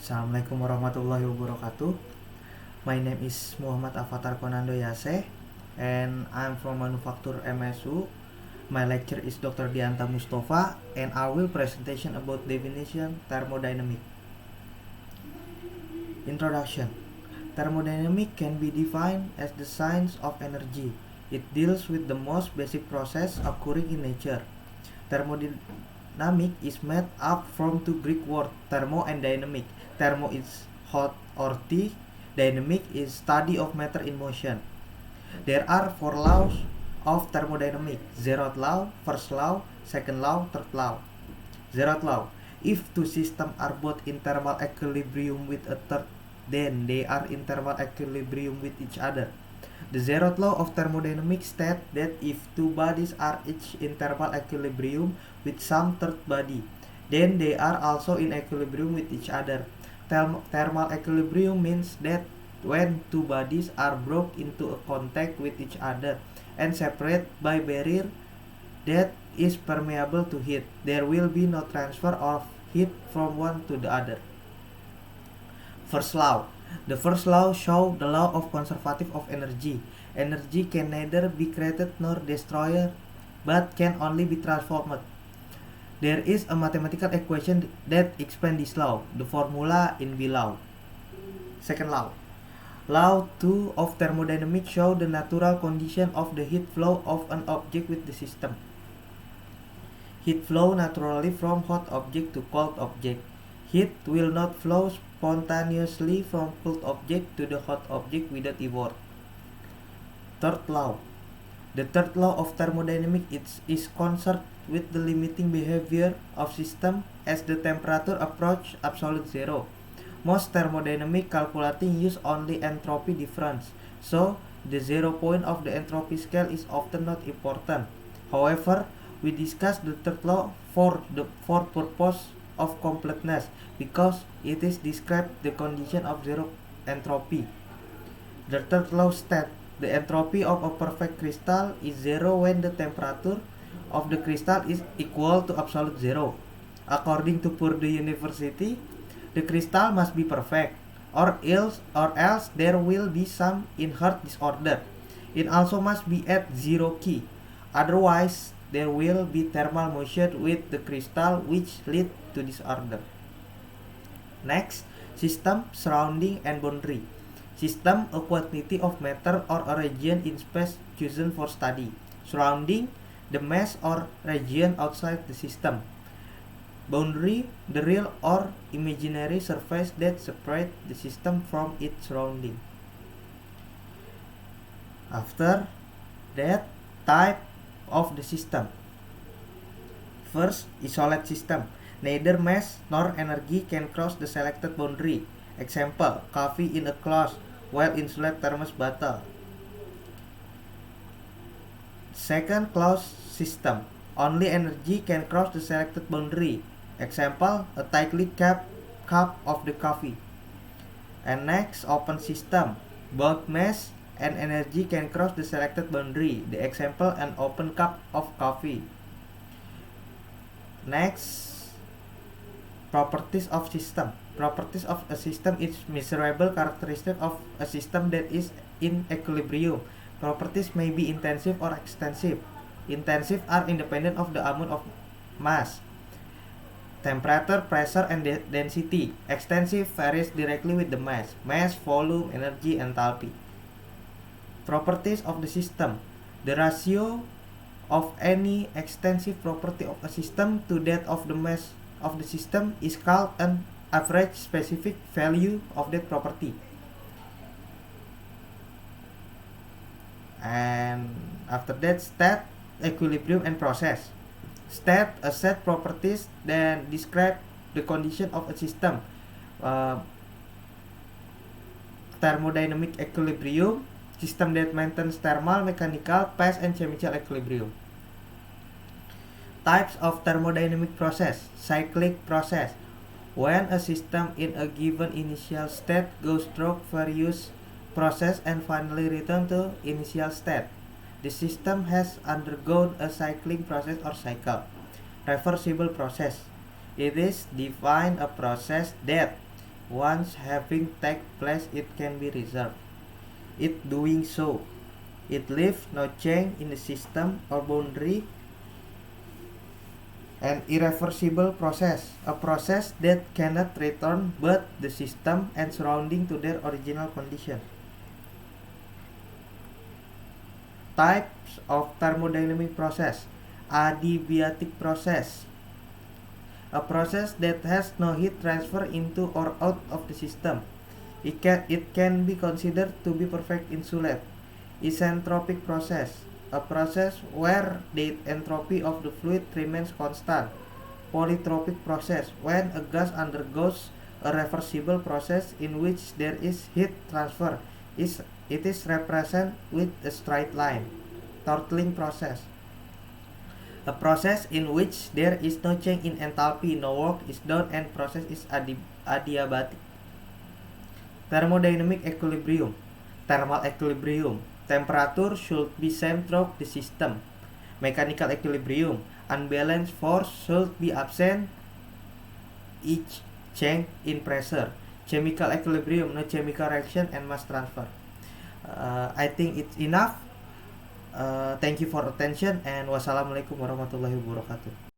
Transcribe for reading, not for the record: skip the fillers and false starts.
Assalamualaikum warahmatullahi wabarakatuh. My name is Muhammad Avatar Konando Yase and I'm from Manufaktur MSU. My lecture is Dr. Dianta Mustafa and I will presentation about definition thermodynamic. Introduction. Thermodynamic can be defined as the science of energy. It deals with the most basic process occurring in nature. Thermodynamic is made up from two Greek words, thermo and dynamic. Thermo is hot or tea. Dynamic is study of matter in motion. There are four laws of thermodynamic: zeroth law, first law, second law, third law. Zeroth law: if two systems are both in thermal equilibrium with a third, then they are in thermal equilibrium with each other. The zeroth law of thermodynamics states that if two bodies are each in thermal equilibrium with some third body, then they are also in equilibrium with each other. Thermal equilibrium means that when two bodies are brought into a contact with each other and separated by barrier that is permeable to heat, there will be no transfer of heat from one to the other. First law. The first law shows the law of conservative of energy. Energy can neither be created nor destroyed, but can only be transformed. There is a mathematical equation that explains this law. The formula in below. Second law. Law 2 of thermodynamics show the natural condition of the heat flow of an object with the system. Heat flow naturally from hot object to cold object. Heat will not flow spontaneously from cold object to the hot object without effort. Third law. The third law of thermodynamics is concerned with the limiting behavior of system as the temperature approach absolute zero. Most thermodynamic calculating use only entropy difference, so the zero point of the entropy scale is often not important. However, we discuss the third law for purpose of completeness because it is described the condition of zero entropy. The third law states the entropy of a perfect crystal is zero when the temperature of the crystal is equal to absolute zero. According to Purdue University, the crystal must be perfect, or else there will be some inherent disorder. It also must be at zero key. Otherwise, there will be thermal motion with the crystal which lead to disorder. Next, system, surrounding, and boundary. System, a quantity of matter or a region in space chosen for study. Surrounding, the mass or region outside the system. Boundary, the real or imaginary surface that separates the system from its surrounding. After that, type of the system. First, isolate system. Neither mass nor energy can cross the selected boundary. Example, coffee in a closed, well-insulated thermos bottle. Second, closed system. Only energy can cross the selected boundary. Example, a tightly capped cup of the coffee. And next, open system. Both mass and energy can cross the selected boundary. The example, an open cup of coffee. Next, properties of system. Properties of a system is measurable characteristic of a system that is in equilibrium. Properties may be intensive or extensive. Intensive are independent of the amount of mass, temperature, pressure, and density. Extensive varies directly with the mass, volume, energy, enthalpy. Properties of the system. The ratio of any extensive property of a system to that of the mass of the system is called an average specific value of that property. And after that, state, equilibrium, and process. State, a set properties that describe the condition of a system. Thermodynamic equilibrium, system that maintains thermal, mechanical, phase, and chemical equilibrium. Types of thermodynamic process. Cyclic process. When a system in a given initial state goes through various process and finally return to initial state, the system has undergone a cycling process or cycle. Reversible process. It is defined a process that once having take place, it can be reserved. It doing so, it leaves no change in the system or boundary. An irreversible process, a process that cannot return both the system and surrounding to their original condition. Types of thermodynamic process. Adiabatic process, a process that has no heat transfer into or out of the system. It can be considered to be perfect insulate. Isentropic process, a process where the entropy of the fluid remains constant. Polytropic process, when a gas undergoes a reversible process in which there is heat transfer. It is represented with a straight line. Throttling process, a process in which there is no change in enthalpy, no work is done, and process is adiabatic. Thermodynamic equilibrium, thermal equilibrium, temperature should be same throughout the system. Mechanical equilibrium, unbalanced force should be absent each change in pressure. Chemical equilibrium, no chemical reaction and mass transfer. I think it's enough. Thank you for attention and wassalamualaikum warahmatullahi wabarakatuh.